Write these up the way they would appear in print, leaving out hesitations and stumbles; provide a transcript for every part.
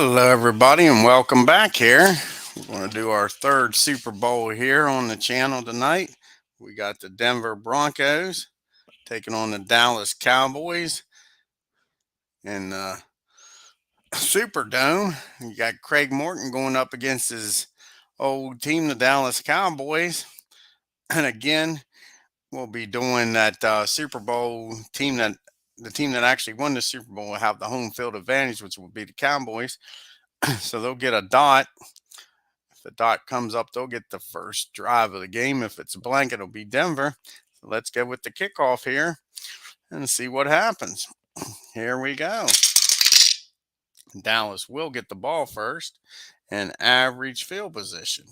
Hello, everybody, and welcome back here. We're going to do our third Super Bowl here on the channel tonight. We got the Denver Broncos taking on the Dallas Cowboys in the Superdome. You got Craig Morton going up against his old team, the Dallas Cowboys. And again, we'll be doing that Super Bowl team that the team that actually won the Super Bowl will have the home field advantage, which will be the Cowboys. So they'll get a dot. If the dot comes up, they'll get the first drive of the game. If it's blank, it'll be Denver. So let's go with the kickoff here and see what happens. Here we go. Dallas will get the ball first and average field position.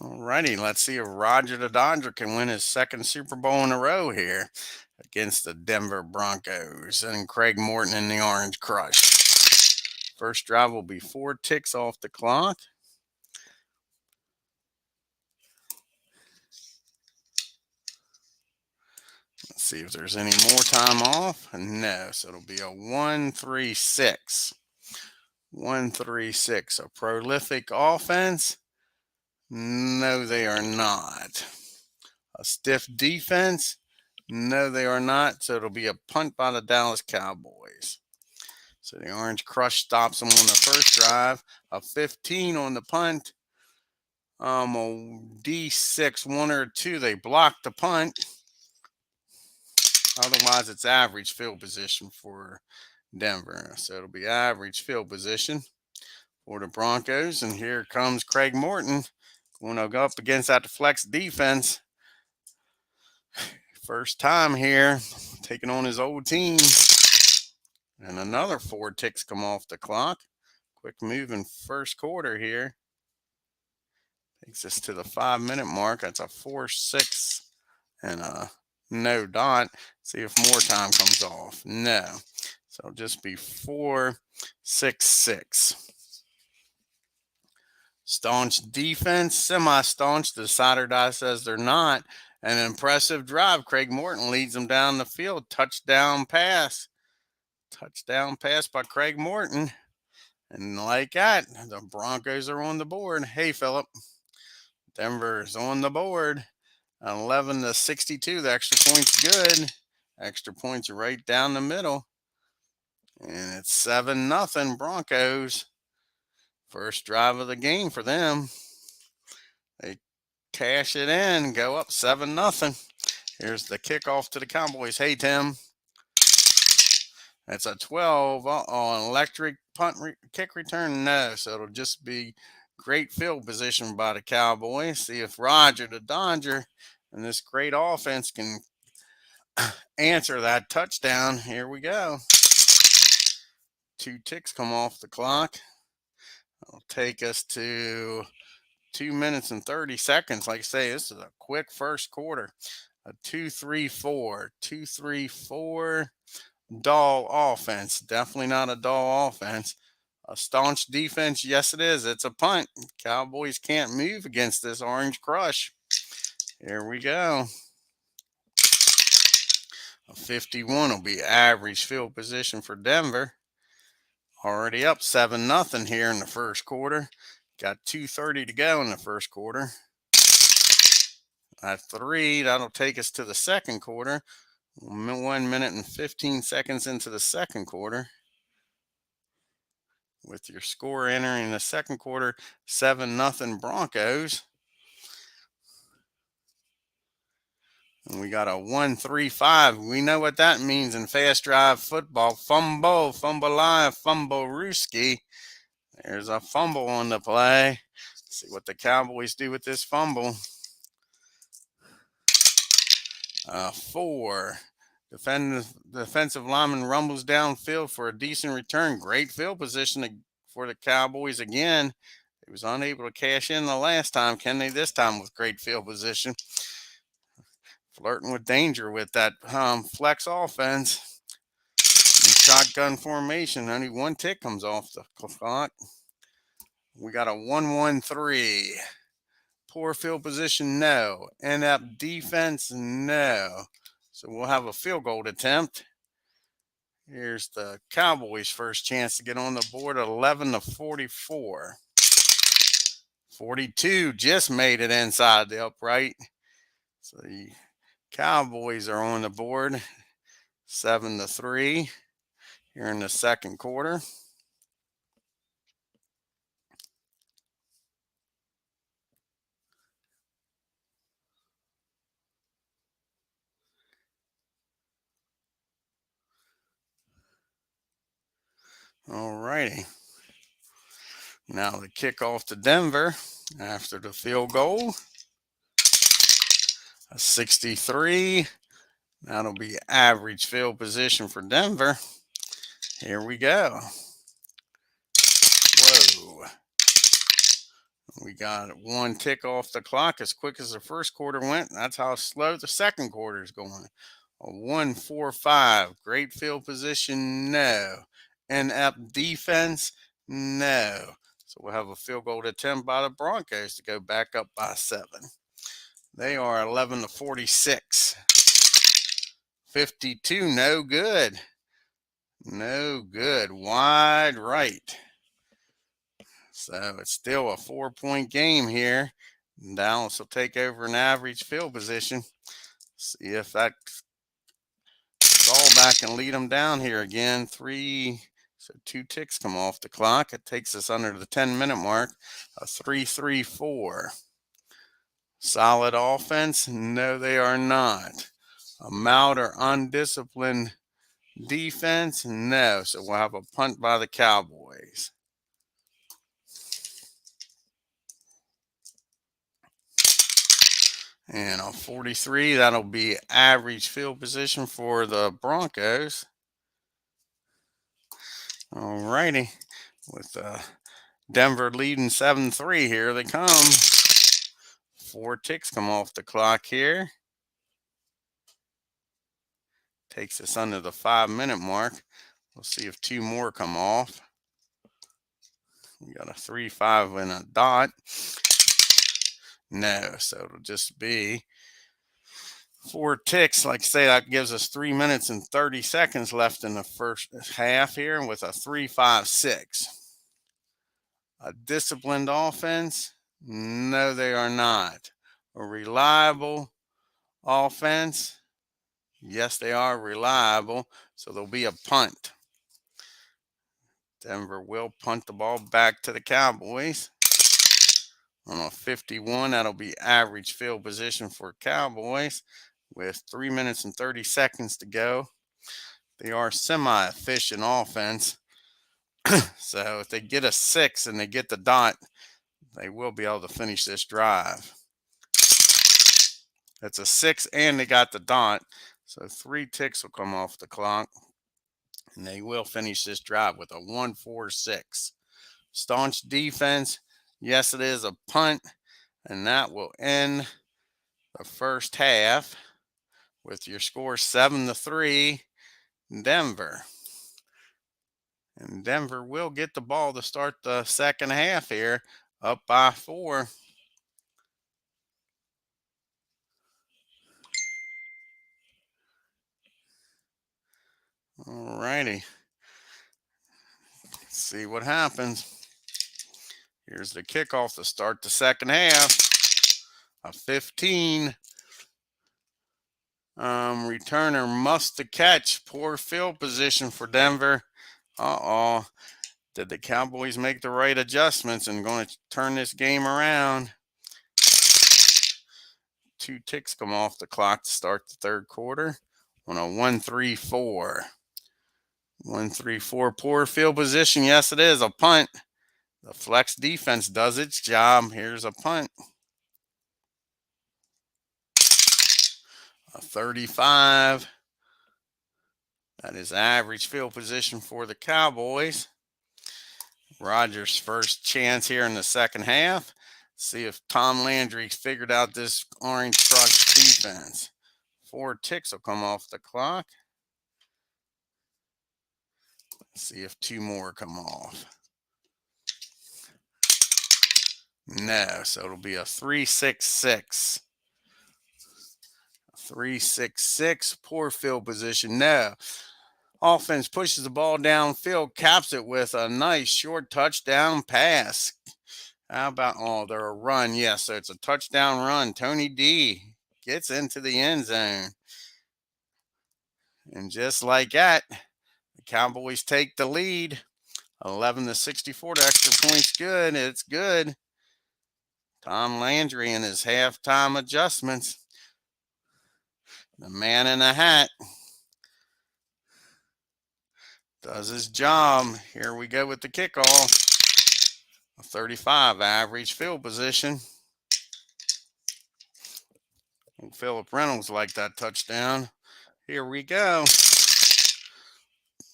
Alrighty, let's see if Roger the Dodger can win his second Super Bowl in a row here against the Denver Broncos and Craig Morton in the Orange Crush. First drive will be 4 ticks off the clock. Let's see if there's any more time off. No, so it'll be a 1-3-6. 1-3-6. A prolific offense? No, they are not. A stiff defense? No, they are not. So it'll be a punt by the Dallas Cowboys. So the Orange Crush stops them on the first drive. A 15 on the punt. A D6, 1 or 2. They block the punt. Otherwise, it's average field position for Denver. So it'll be average field position for the Broncos. And here comes Craig Morton going to go up against that flex defense. First time here, taking on his old team. And another 4 ticks come off the clock. Quick move in first quarter here. Takes us to the 5-minute mark. That's a 4-6 and a no dot. See if more time comes off. No. So it'll just be 4-6-6. Staunch defense, semi-staunch. The decider die says they're not. An impressive drive. Craig Morton leads them down the field. Touchdown pass. Touchdown pass by Craig Morton. And like that, the Broncos are on the board. Hey, Philip. Denver's on the board. 11-62. The extra point's good. Extra points are right down the middle. And it's 7-0 Broncos. First drive of the game for them. They cash it in, go up 7-0. Here's the kickoff to the Cowboys. Hey, Tim. That's a 12 on electric punt kick return. No, so it'll just be great field position by the Cowboys. See if Roger the Dodger and this great offense can answer that touchdown. Here we go. 2 ticks come off the clock. It'll take us to 2 minutes and 30 seconds. Like I say, this is a quick first quarter. A 2-3-4. 2-3-4. Dull offense. Definitely not a dull offense. A staunch defense. Yes, it is. It's a punt. Cowboys can't move against this Orange Crush. Here we go. A 51 will be average field position for Denver. Already up 7-0 here in the first quarter. Got 2:30 to go in the first quarter. At 3, that'll take us to the second quarter. 1 minute and 15 seconds into the second quarter. With your score entering the second quarter, 7-0 Broncos. And we got a 1-3-5. We know what that means in fast drive football. Fumble, fumble live, fumble rooski. There's a fumble on the play. Let's see what the Cowboys do with this fumble. 4. Defensive lineman rumbles downfield for a decent return. Great field position for the Cowboys again. He was unable to cash in the last time. Can they this time with great field position? Flirting with danger with that flex offense. And shotgun formation. Only 1 tick comes off the clock. We got a 1-1-3. Poor field position, no. Inept defense, no. So we'll have a field goal attempt. Here's the Cowboys' first chance to get on the board, 11-44. 42 just made it inside the upright. So the Cowboys are on the board, 7-3 here in the second quarter. All righty. Now the kickoff to Denver after the field goal. A 63. That'll be average field position for Denver. Here we go. Whoa. We got one tick off the clock as quick as the first quarter went. That's how slow the second quarter is going. A 1-4-5. Great field position, no. Inept defense, no. So we'll have a field goal attempt by the Broncos to go back up by 7. They are 11-46. 52, no good. No good. Wide right. So it's still a 4-point game here. Dallas will take over an average field position. See if that ball back and lead them down here again. 3, so 2 ticks come off the clock. It takes us under the 10-minute mark. A 3-3-4. Solid offense? No, they are not. A mild or undisciplined defense? No. So we'll have a punt by the Cowboys. And on 43, that'll be average field position for the Broncos. All righty. With Denver leading 7-3, here they come. 4 ticks come off the clock here. Takes us under the 5-minute mark. We'll see if 2 more come off. We got a 3-5 and a dot. No, so it'll just be 4 ticks. Like I say, that gives us 3 minutes and 30 seconds left in the first half here with a 3-5-6. A disciplined offense? No, they are not. A reliable offense? Yes, they are reliable. So there'll be a punt. Denver will punt the ball back to the Cowboys. On a 51, that'll be average field position for Cowboys with 3 minutes and 30 seconds to go. They are semi-efficient offense. So if they get a 6 and they get the dot, they will be able to finish this drive. It's a 6 and they got the dot. So 3 ticks will come off the clock. And they will finish this drive with a 1-4-6. Staunch defense. Yes, it is a punt. And that will end the first half with your score 7-3 Denver. And Denver will get the ball to start the second half here, up by 4. All righty. Let's see what happens. Here's the kickoff to start the second half. A 15. Returner must to catch. Poor field position for Denver. Uh-oh. Did the Cowboys make the right adjustments and going to turn this game around? 2 ticks come off the clock to start the third quarter on a 1-3-4. 1-3-4. Poor field position. Yes, it is a punt. The flex defense does its job. Here's a punt. A 35. That is average field position for the Cowboys. Rodgers' first chance here in the second half. See if Tom Landry figured out this Orange Trucks defense. 4 ticks will come off the clock. See if 2 more come off. No, so it'll be a 3-6-6. 3-6-6. Poor field position. No. Offense pushes the ball downfield, caps it with a nice short touchdown pass. How about, oh, they're a run. Yes, so it's a touchdown run. Tony D gets into the end zone. And just like that, the Cowboys take the lead. 11-64. The extra point's good. It's good. Tom Landry and his halftime adjustments. The man in the hat does his job. Here we go with the kickoff. A 35 average field position. Philip Reynolds liked that touchdown. Here we go.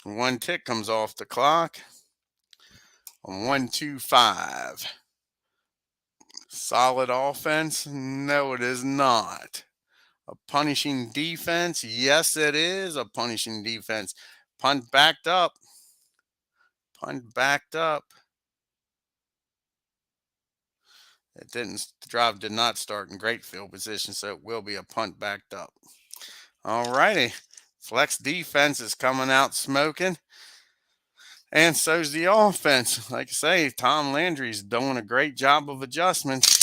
One tick comes off the clock. 1-2-5. Solid offense? No, it is not. A punishing defense? Yes, it is a punishing defense. Punt backed up. Punt backed up. The drive did not start in great field position, so it will be a punt backed up. All righty. Flex defense is coming out smoking. And so's the offense. Like I say, Tom Landry's doing a great job of adjustments.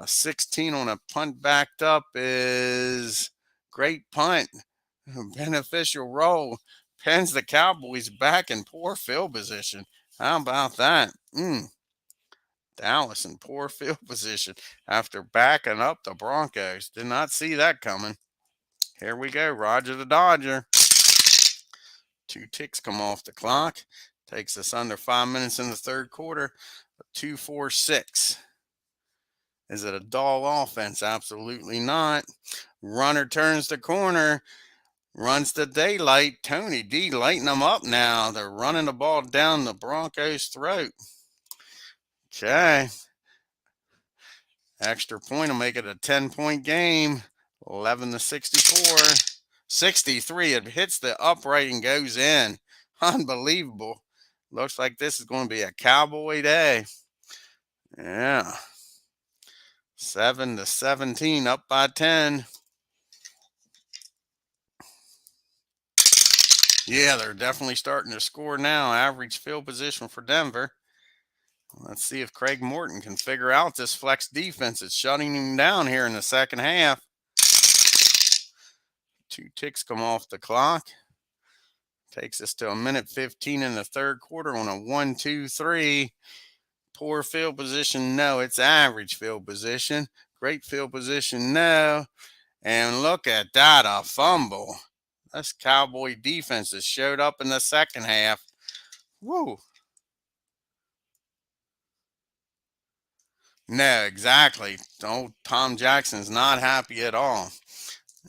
16 on a punt backed up is great punt. Beneficial roll. Pins the Cowboys back in poor field position. How about that? Dallas in poor field position after backing up the Broncos. Did not see that coming. Here we go. Roger the Dodger. 2 ticks come off the clock. Takes us under 5 minutes in the third quarter. 2-4-6. Is it a dull offense? Absolutely not. Runner turns the corner. Runs the daylight. Tony D lighting them up now. They're running the ball down the Broncos' throat. Okay. Extra point will make it a 10-point game. 11-64. 63. It hits the upright and goes in. Unbelievable. Looks like this is going to be a Cowboy day. Yeah. 7-17, up by 10. Yeah, they're definitely starting to score now. Average field position for Denver. Let's see if Craig Morton can figure out this flex defense. It's shutting him down here in the second half. 2 ticks come off the clock. Takes us to 1:15 in the third quarter on a 1-2-3. Poor field position, no. It's average field position. Great field position, no. And look at that, a fumble. This Cowboy defense has showed up in the second half. Woo. No, exactly. Old Tom Jackson's not happy at all.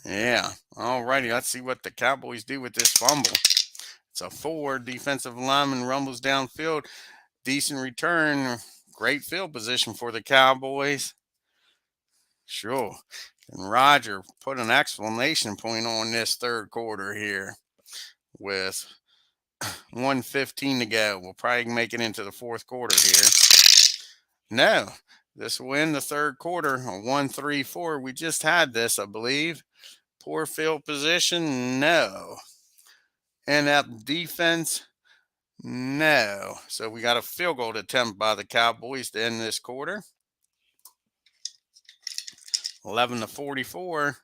Yeah. All righty. Let's see what the Cowboys do with this fumble. It's a 4. Defensive lineman rumbles downfield. Decent return. Great field position for the Cowboys. Sure. And Roger put an exclamation point on this third quarter here with 1:15 to go. We'll probably make it into the fourth quarter here. No, this will end the third quarter, a 1-3-4. We just had this, I believe. Poor field position, no. Inept defense, no. So we got a field goal attempt by the Cowboys to end this quarter. 11-44.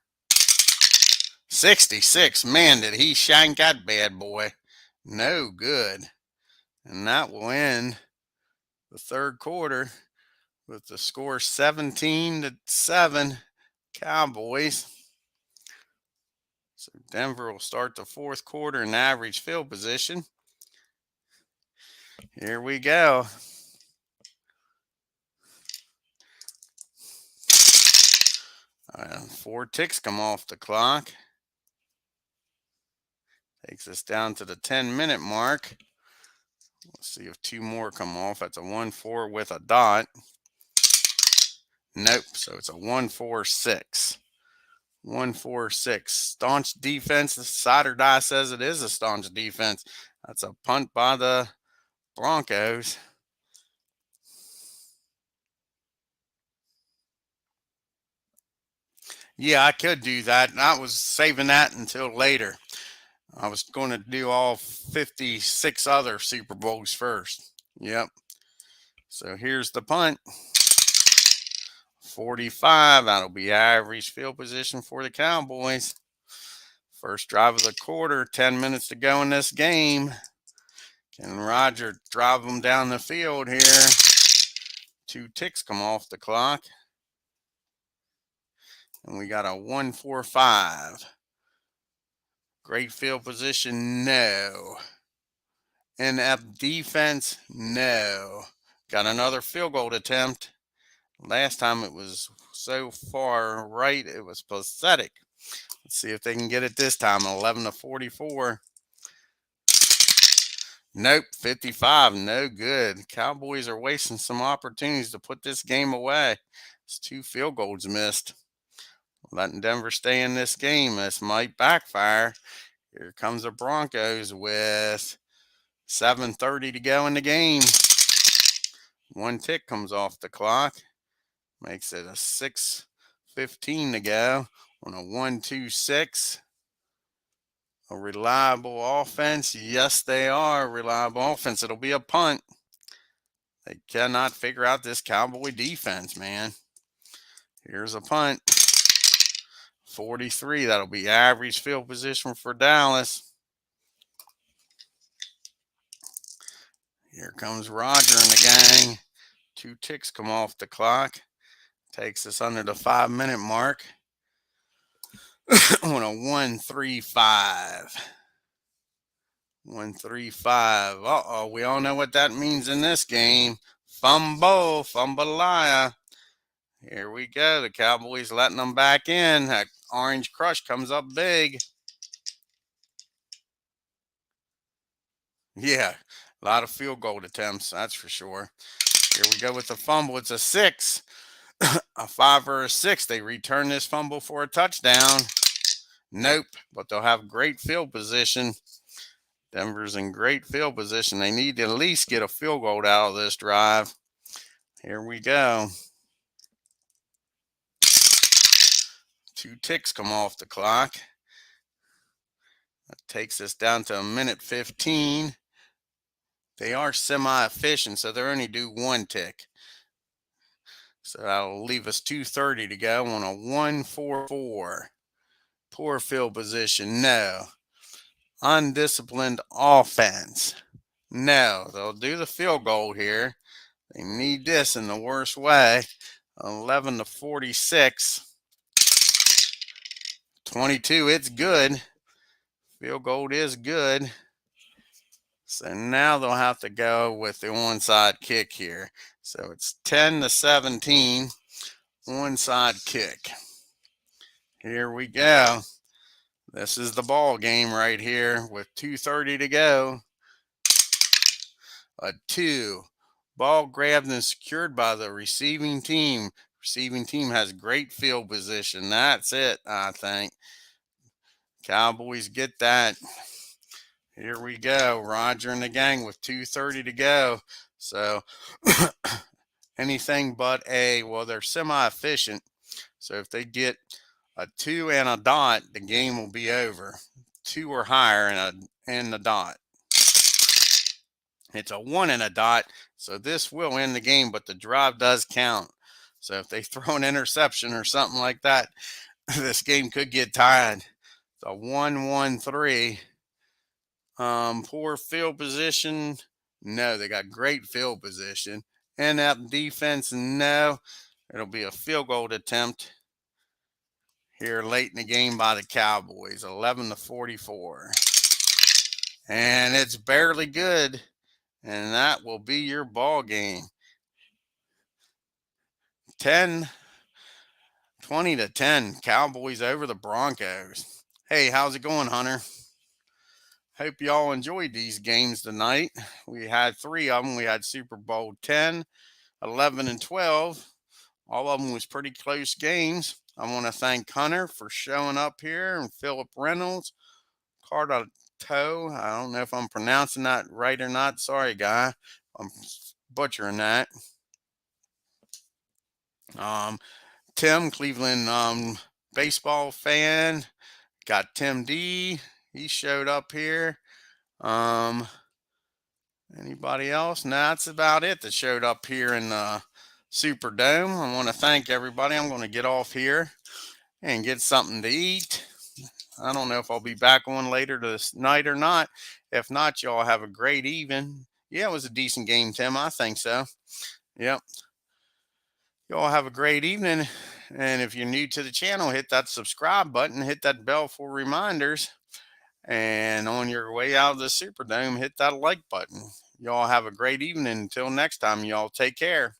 66. Man, did he shank that bad boy. No good. And that will end the third quarter with the score 17-7 Cowboys. So Denver will start the fourth quarter in average field position. Here we go. Four ticks come off the clock. Takes us down to the 10-minute mark. Let's see if 2 more come off. That's a 1-4 with a dot. Nope. So it's a 1-4-6. 1-4-6. Staunch defense. The Side or Die says it is a staunch defense. That's a punt by the Broncos. Yeah, I could do that. And I was saving that until later. I was going to do all 56 other Super Bowls first. Yep. So here's the punt. 45. That'll be average field position for the Cowboys. First drive of the quarter. 10 minutes to go in this game. Can Roger drive them down the field here? 2 ticks come off the clock. And we got a 1-4-5. Great field position, no. Inept defense, no. Got another field goal attempt. Last time it was so far right, it was pathetic. Let's see if they can get it this time. 11-44. Nope, 55, no good. Cowboys are wasting some opportunities to put this game away. It's 2 field goals missed. Letting Denver stay in this game. This might backfire. Here comes the Broncos with 7:30 to go in the game. 1 tick comes off the clock. Makes it a 6:15 to go on a 1-2-6. A reliable offense. Yes, they are. Reliable offense. It'll be a punt. They cannot figure out this Cowboy defense, man. Here's a punt. 43. That'll be average field position for Dallas. Here comes Roger and the gang. 2 ticks come off the clock. Takes us under the 5-minute mark on a 1-3-5. 1-3-5. Uh-oh, we all know what that means in this game. Fumble, fumbalaya. Here we go. The Cowboys letting them back in. That orange crush comes up big. Yeah, a lot of field goal attempts, that's for sure. Here we go with the fumble. It's a 6. A 5 or a 6. They return this fumble for a touchdown. Nope, but they'll have great field position. Denver's in great field position. They need to at least get a field goal out of this drive. Here we go. 2 ticks come off the clock. That takes us down to 1:15. They are semi-efficient, so they're only due 1 tick. So that'll leave us 2:30 to go on a 1-4-4. Poor field position, no. Undisciplined offense, no. They'll do the field goal here. They need this in the worst way. 11-46. 22, it's good. Field goal is good. So now they'll have to go with the onside kick here. So it's 10-17, onside kick. Here we go. This is the ball game right here with 2:30 to go. A 2. Ball grabbed and secured by the receiving team. Receiving team has great field position. That's it, I think. Cowboys get that. Here we go. Roger and the gang with 2:30 to go. So anything but well, they're semi-efficient. So if they get a 2 and a dot, the game will be over. 2 or higher and the dot. It's a 1 and a dot, so this will end the game, but the drive does count. So if they throw an interception or something like that, this game could get tied. It's a 1-1-3. Poor field position. No, they got great field position. Inept defense. No, it'll be a field goal attempt here late in the game by the Cowboys. 11-44, and it's barely good, and that will be your ball game. 20-10. Cowboys over the Broncos. Hey, how's it going, Hunter? Hope y'all enjoyed these games tonight. We had 3 of them. We had Super Bowl 10, 11, and 12. All of them was pretty close games. I want to thank Hunter for showing up here, and Philip Reynolds, Carter Toe. I don't know if I'm pronouncing that right or not. Sorry, guy. I'm butchering that. Tim, Cleveland baseball fan. Got Tim D. He showed up here. Um, Anybody else? Nah, that's about it that showed up here in the Superdome. I want to thank everybody. I'm going to get off here and get something to eat. I don't know if I'll be back on later this night or not. If not, y'all have a great evening. Yeah, it was a decent game, Tim. I think so. Yep. Y'all have a great evening. And if you're new to the channel, hit that subscribe button, hit that bell for reminders. And on your way out of the Superdome, hit that like button. Y'all have a great evening. Until next time, y'all take care.